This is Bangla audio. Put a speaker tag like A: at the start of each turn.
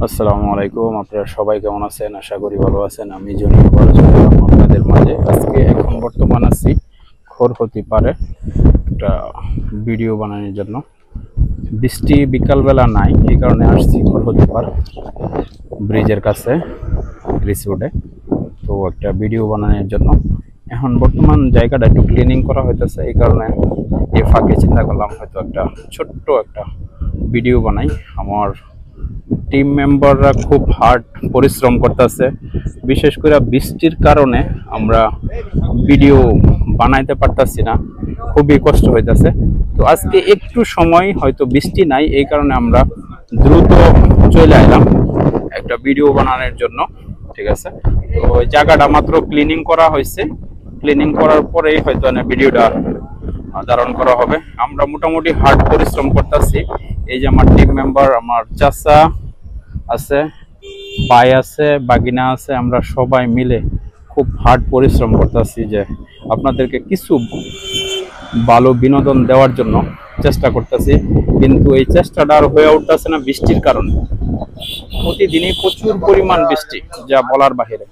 A: আসসালামু আলাইকুম। আপনারা সবাই কেমন আছেন? আশা করি ভালো আছেন। আমি জনি আবার চলে এলাম আপনাদের মাঝে। আজকে এখন বর্তমান আছি খড়হতি পারে একটা ভিডিও বানানোর জন্য। বৃষ্টি বিকালবেলা নাই, এই কারণে আসছি খড়হতি পার ব্রিজের কাছে রিস রোডে। তো একটা ভিডিও বানানোর জন্য এখন বর্তমান জায়গাটা একটু ক্লিনিং করা হইতেছে, এই কারণে এই ফাঁকে চিন্তা করলাম হয়তো একটা ছোট্ট একটা ভিডিও বানাই। আমার টিম মেম্বাররা খুব হার্ড পরিশ্রম করতেছে, বিশেষ করে বৃষ্টির কারণে আমরা ভিডিও বানাইতে পারতাছি না, খুবই কষ্ট হইতেছে। তো আজকে একটু সময় হয়তো বৃষ্টি নাই, এই কারণে আমরা দ্রুত চলে আইলাম একটা ভিডিও বানানোর জন্য। ঠিক আছে, তো ওই জায়গাটা মাত্র ক্লিনিং করা হয়েছে, ক্লিনিং করার পরেই হয়তো ভিডিওটা ধারণ করা হবে। আমরা মোটামুটি হার্ড পরিশ্রম করতেছি। এই যে আমার টিম মেম্বার, আমার চাচা আছে, ভাই আছে, বাগিনা আছে, আমরা সবাই মিলে খুব হার্ড পরিশ্রম করতেছি যে আপনাদেরকে কিছু ভালো বিনোদন দেওয়ার জন্য চেষ্টা করতেছি। কিন্তু এই চেষ্টাটা আর হয়ে উঠতেছে না বৃষ্টির কারণে। প্রতিদিনই প্রচুর পরিমাণ বৃষ্টি, যা বলার বাহিরে।